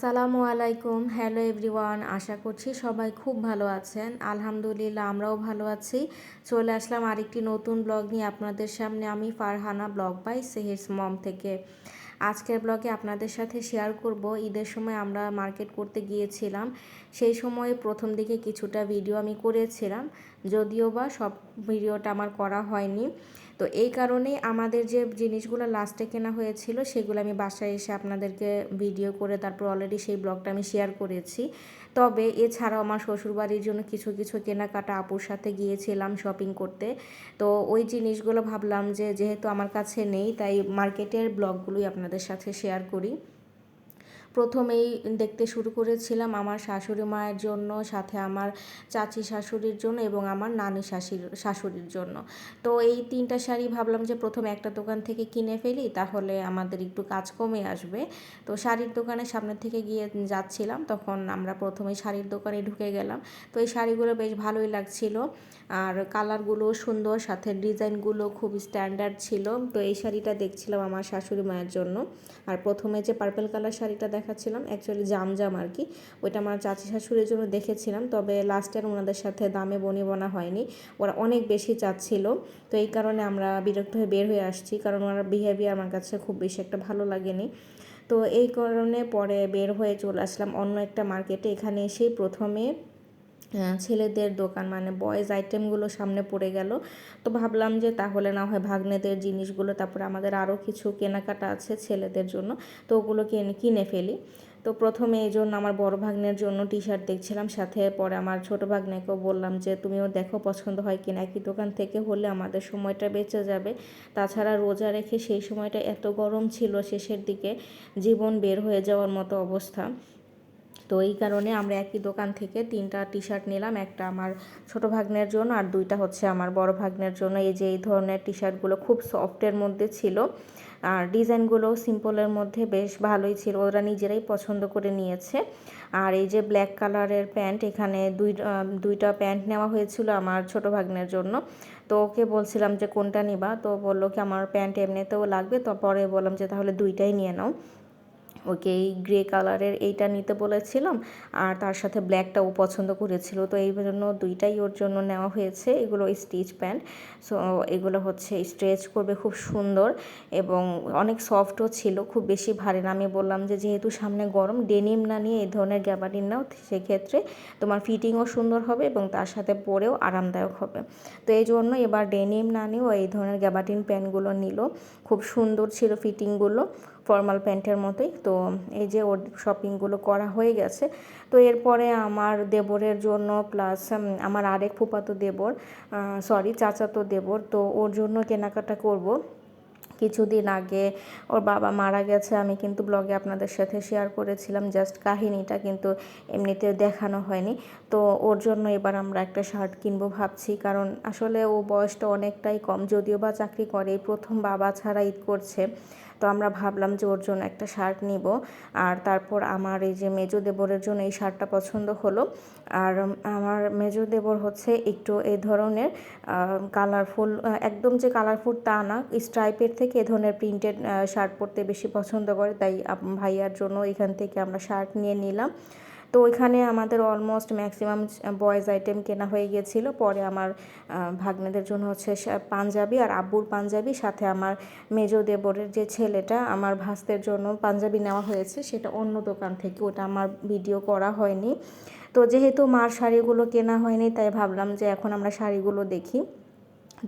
আসসালামু আলাইকুম। Hello everyone, আশা করছি সবাই খুব ভালো আছেন। আলহামদুলিল্লাহ আমরাও ভালো আছি। চলে আসলাম আরেকটি নতুন ব্লগ নিয়ে আপনাদের সামনে। আমি ফারহানা, ব্লগ বাই সেহেরস মম থেকে। আজকের ব্লগে আপনাদের সাথে শেয়ার করব ঈদের সময় আমরা মার্কেট করতে গিয়েছিলাম। সেই সময় প্রথম দিকে কিছুটা ভিডিও আমি করেছিলাম, যদিও বা সব ভিডিওটা আমার করা হয়নি। তো এই কারণেই আমাদের যে জিনিসগুলো লাস্টে কেনা হয়েছিল সেগুলো আমি বাসায় এসে আপনাদেরকে ভিডিও করে তারপর অলরেডি সেই ব্লগটা আমি শেয়ার করেছি। তবে এছাড়াও আমার শ্বশুরবাড়ির জন্য কিছু কিছু কেনাকাটা আপুর সাথে গিয়েছিলাম শপিং করতে। তো ওই জিনিসগুলো ভাবলাম যে যেহেতু আমার কাছে নেই, তাই মার্কেটের ব্লগগুলোই আপনাদের সাথে শেয়ার করি। প্রথমেই দেখতে শুরু করেছিলাম আমার শাশুড়ি মায়ের জন্য, সাথে আমার চাচি শাশুড়ির জন্য এবং আমার নানি শাশুড়ির জন্য। তো এই তিনটা শাড়ি ভাবলাম যে প্রথমে একটা দোকান থেকে কিনে ফেলি, তাহলে আমাদের একটু কাজ কমে আসবে। তো শাড়ির দোকানের সামনে থেকে গিয়ে যাচ্ছিলাম, তখন আমরা প্রথমে শাড়ির দোকানে ঢুকে গেলাম। তো এই শাড়িগুলো বেশ ভালোই লাগছিল, আর কালারগুলো সুন্দর, সাথে ডিজাইনগুলো খুব স্ট্যান্ডার্ড ছিল। তো এই শাড়িটা দেখছিলাম আমার শাশুড়ি মায়ের জন্য। আর প্রথমে যে পার্পল কালার শাড়িটা দেখাচ্ছিলাম, অ্যাকচুয়ালি জামজাম আর কি, ওইটা আমার চাচি শাশুড়ির জন্য দেখেছিলাম। তবে লাস্টের ওনাদের সাথে দামে বনিবনা হয়নি, ওরা অনেক বেশি চাচ্ছিল। তো এই কারণে আমরা বিরক্ত হয়ে বের হয়ে আসছি, কারণ ওনার বিহেভিয়ার আমার কাছে খুব বেশি একটা ভালো লাগেনি। তো এই কারণে পরে বের হয়ে চলে আসলাম অন্য একটা মার্কেটে। এখানে এসেই প্রথমে ছেলেদের দোকান মানে বয়েজ আইটেমগুলো সামনে পড়ে গেল। তো ভাবলাম যে তাহলে না হয় ভাগ্নেদের জিনিসগুলো, তারপরে আমাদের আরও কিছু কেনাকাটা আছে ছেলেদের জন্য, তো ওগুলো কিনে ফেলি। তো প্রথমে এই জন্য আমার বড় ভাগ্নের জন্য টি শার্ট দেখছিলাম, সাথে পরে আমার ছোট ভাগ্নেকেও বললাম যে তুমিও দেখো পছন্দ হয় কিনা, একই দোকান থেকে হলে আমাদের সময়টা বেঁচে যাবে। তাছাড়া রোজা রেখে সেই সময়টা এত গরম ছিল, শেষের দিকে জীবন বের হয়ে যাওয়ার মতো অবস্থা। তো এই কারণে আমরা একই দোকান থেকে তিনটা টি শার্ট নিলাম, একটা আমার ছোট ভাগ্নের জন্য আর দুইটা হচ্ছে আমার বড় ভাগ্নের জন্য। এই যে এই ধরনের টি শার্টগুলো খুব সফটের মধ্যে ছিল, আর ডিজাইনগুলো সিম্পলের মধ্যে বেশ ভালোই ছিল, ওরা নিজেরাই পছন্দ করে নিয়েছে। আর এই যে ব্ল্যাক কালারের প্যান্ট, এখানে দুইটা প্যান্ট নেওয়া হয়েছিল আমার ছোট ভাগ্নের জন্য। তো ওকে বলছিলাম যে কোনটা নিবা, তো বললো কি আমার প্যান্ট এমনিতেও লাগবে। তো পরে বললাম যে তাহলে দুইটাই নিয়ে নাও। ওকে এই গ্রে কালারের এইটা নিতে বলেছিলাম, আর তার সাথে ব্ল্যাকটাও পছন্দ করেছিল, তো এই জন্য দুইটাই ওর জন্য নেওয়া হয়েছে। এগুলো স্টিচ প্যান্ট, সো এগুলো হচ্ছে স্ট্রেচ করবে খুব সুন্দর এবং অনেক সফটও ছিল, খুব বেশি ভারী না। আমি বললাম যে যেহেতু সামনে গরম, ডেনিম না নিয়ে এই ধরনের গ্যাবার্ডিন নাও, সেক্ষেত্রে তোমার ফিটিংও সুন্দর হবে এবং তার সাথে পরেও আরামদায়ক হবে। তো এই জন্য এবার ডেনিম না নিয়েও এই ধরনের গ্যাবার্ডিন প্যান্টগুলো নিল, খুব সুন্দর ছিল ফিটিংগুলো, ফর্মাল প্যান্টের মতোই। তো এই যে ওর শপিংগুলো করা হয়ে গেছে। তো এরপরে আমার দেবরের জন্য প্লাস আমার আরেক ফুফাতো দেবর, চাচাতো দেবর, তো ওর জন্য কেনাকাটা করব। কিছুদিন আগে ওর বাবা মারা গেছে, আমি কিন্তু ব্লগে আপনাদের সাথে শেয়ার করেছিলাম জাস্ট কাহিনীটা, কিন্তু এমনিতে দেখানো হয়নি। তো ওর জন্য এবার আমরা একটা শার্ট কিনবো ভাবছি, কারণ আসলে ও বয়সটা অনেকটাই কম, যদিও বা চাকরি করে, প্রথম বাবা ছাড়া ঈদ করছে। তো আমরা ভাবলাম যে ওর জন্য একটা শার্ট নিব। আর তারপর আমার এই যে মেজো দেবরের জন্য এই শার্টটা পছন্দ হলো। আর আমার মেজো দেবর হচ্ছে একটু এই ধরনের কালারফুল, একদম যে কালারফুল তা না, স্ট্রাইপের থেকে এ ধরনের প্রিন্টেড শার্ট পরতে বেশি পছন্দ করে, তাই ভাইয়ার জন্য এখান থেকে আমরা শার্ট নিয়ে নিলাম। তো ওইখানে আমাদের অলমোস্ট ম্যাক্সিমাম বয়েজ আইটেম কেনা হয়ে গিয়েছিল। পরে আমার ভাগ্নেদের জন্য হচ্ছে পাঞ্জাবি আর আব্বুর পাঞ্জাবি, সাথে আমার মেজো দেবরের যে ছেলেটা আমার ভাস্তের জন্য পাঞ্জাবি নেওয়া হয়েছে, সেটা অন্য দোকান থেকে, ওটা আমার ভিডিও করা হয়নি। তো যেহেতু মার শাড়িগুলো কেনা হয়নি, তাই ভাবলাম যে এখন আমরা শাড়িগুলো দেখি,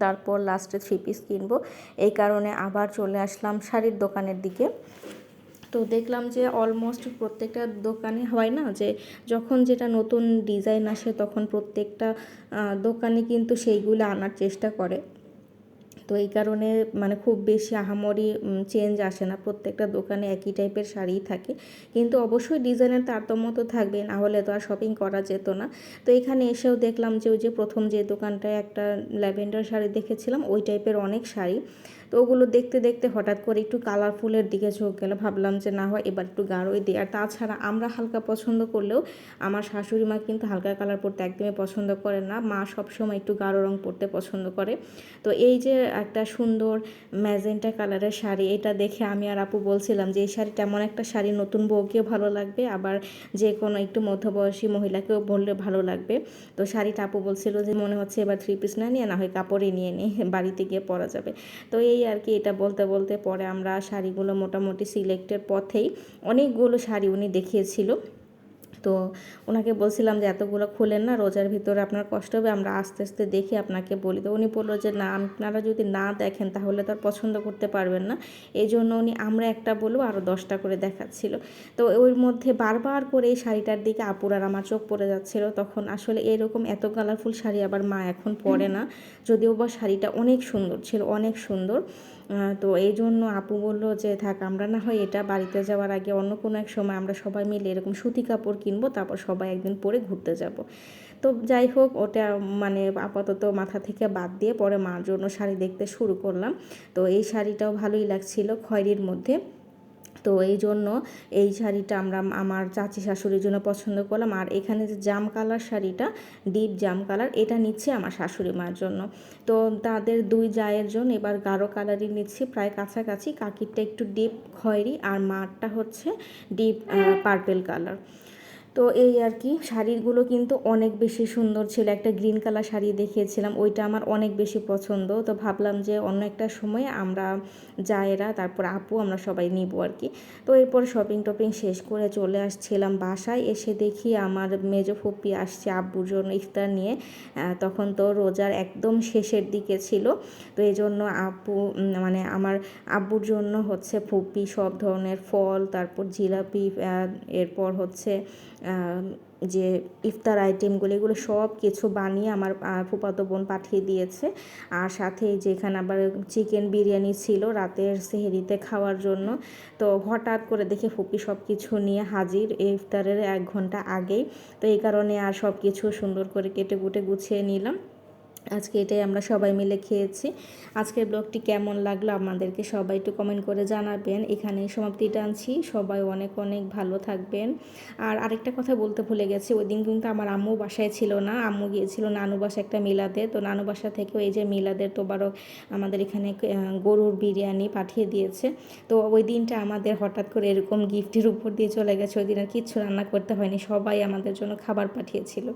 তারপর লাস্টে 3 পিস কিনবো। এই কারণে আবার চলে আসলাম শাড়ির দোকানের দিকে। তো দেখলাম যে অলমোস্ট প্রত্যেকটা দোকানে হয় না যে যখন যেটা নতুন ডিজাইন আসে তখন প্রত্যেকটা দোকানে কিন্তু সেইগুলো আনার চেষ্টা করে। তো এই কারণে মানে খুব বেশি আহামরি চেঞ্জ আসে না, প্রত্যেকটা দোকানে একই টাইপের শাড়িই থাকে, কিন্তু অবশ্যই ডিজাইনের তারতম্য তো থাকবে, না হলে তো আর শপিং করা যেত না। তো এখানে এসেও দেখলাম যে ওই যে প্রথম যে দোকানটায় একটা ল্যাভেন্ডার শাড়ি দেখেছিলাম, ওই টাইপের অনেক শাড়ি। তো ওগুলো দেখতে দেখতে হঠাৎ করে একটু কালারফুলের দিকে চোখ গেল, ভাবলাম যে না হয় এবার একটু গাঢ়ই দিই। আর তাছাড়া আমরা হালকা পছন্দ করলেও আমার শাশুড়ি মা কিন্তু হালকা কালার পরতে একদমই পছন্দ করে না, মা সবসময় একটু গাঢ় রং পরতে পছন্দ করে। তো এই যে একটা সুন্দর ম্যাজেন্টা কালারের শাড়ি। এটা দেখে আমি আর আপু বলছিলাম যে এই শাড়িটা এমন একটা শাড়ি নতুন বউকেও ভালো লাগবে, আবার যে কোনো একটু মধ্যবয়সী মহিলাকেও বললে ভালো লাগবে। তো শাড়িটা আপু বলছিল যে মনে হচ্ছে এবার 3 পিস না নিয়ে না হয় কাপড়ই নিয়ে নিই, বাড়িতে গিয়ে পরা যাবে। তো এই আর কি, এটা বলতে বলতে পরে আমরা শাড়িগুলো মোটামুটি সিলেক্টের পথেই অনেকগুলো শাড়ি উনি দেখিয়েছিল। তো ওনাকে বলছিলাম যে এতগুলো খুলেন না, রোজার ভিতরে আপনার কষ্ট হবে, আমরা আস্তে আস্তে দেখে আপনাকে বলি। তো উনি বললো যে না, আপনারা যদি না দেখেন তাহলে তো আর পছন্দ করতে পারবেন না। এই জন্য উনি আমরা একটা বলবো আরও 10টা করে দেখাচ্ছিল। তো ওর মধ্যে বারবার করে এই শাড়িটার দিকে আপুর আর আমার চোখ পড়ে যাচ্ছিল। তখন আসলে এরকম এত কালারফুল শাড়ি আবার মা এখন পরে না, যদিও বা শাড়িটা অনেক সুন্দর ছিল, অনেক সুন্দর। তো এই জন্য আপু বললো যে থাক, আমরা না হয় এটা বাড়িতে যাওয়ার আগে অন্য কোনো এক সময় আমরা সবাই মিলে এরকম সুতি কাপড় কিনবো, তারপর সবাই একদিন পরে ঘুরতে যাব। তো যাই হোক, ওটা মানে আপাতত মাথা থেকে বাদ দিয়ে পরে মার জন্য শাড়ি দেখতে শুরু করলাম। তো এই শাড়িটাও ভালোই লাগছিল খয়েরির মধ্যে। তো এই জন্য এই শাড়িটা আমরা আমার চাচি শাশুড়ির জন্য পছন্দ করলাম। আর এখানে যে জাম কালার শাড়িটা, ডিপ জাম কালার, এটা নিচ্ছি আমার শাশুড়ি মার জন্য। তো তাদের দুই জায়ের জন্য এবার গাঢ় কালারই নিচ্ছি, প্রায় কাছাকাছি। কাকিরটা একটু ডিপ খয়েরি আর মারটা হচ্ছে ডিপ পার্পেল কালার। তো এই আর কি, শাড়িগুলো কিন্তু অনেক বেশি সুন্দর ছিল। একটা গ্রিন কালার শাড়ি দেখিয়েছিলাম, ওইটা আমার অনেক বেশি পছন্দ। তো ভাবলাম যে অন্য একটা সময় আমরা জায়েরা তারপর আপু আমরা সবাই নিব আর কি। তো এরপর শপিং টপিং শেষ করে চলে আসছিলাম বাসায়। এসে দেখি আমার মেজো ফুপি আসছে আব্বুর জন্য ইফতার নিয়ে। তখন তো রোজার একদম শেষের দিকে ছিল। তো এই জন্য আপু মানে আমার আব্বুর জন্য হচ্ছে ফুপি সব ধরনের ফল, তারপর জিলাপি, এরপর হচ্ছে যে ইফতার আইটেমগুলো, এগুলো সব কিছু বানিয়ে আমার ফুফাতো বোন পাঠিয়ে দিয়েছে। আর সাথে যেখানে আবার চিকেন বিরিয়ানি ছিল রাতের সেহরিতে খাওয়ার জন্য। তো হঠাৎ করে দেখে ফুপি সব কিছু নিয়ে হাজির ইফতারের 1 ঘন্টা আগেই। তো এই কারণে আর সব কিছু সুন্দর করে কেটে কুটে গুছিয়ে নিলাম। আজকে এটাই আমরা সবাই মিলে খেয়েছি। আজকের ব্লগটি কেমন লাগলো আমাদেরকে সবাই একটু কমেন্ট করে জানাবেন। এখানেই সমাপ্তি টানছি। সবাই অনেক অনেক ভালো থাকবেন। আর আরেকটা কথা বলতে ভুলে গেছি, ওই দিন কিন্তু আমার আম্মু বাসায় ছিল না, আম্মু গিয়েছিল নানু বাসা একটা মিলাদে। তো নানু বাসা থেকেও এই যে মিলাদের তোবারক আমাদের এখানে গরুর বিরিয়ানি পাঠিয়ে দিয়েছে। তো ওই দিনটা আমাদের হঠাৎ করে এরকম গিফটের উপর দিয়ে চলে গেছে। ওই দিন আর কিচ্ছু রান্না করতে হয়নি, সবাই আমাদের জন্য খাবার পাঠিয়েছিল।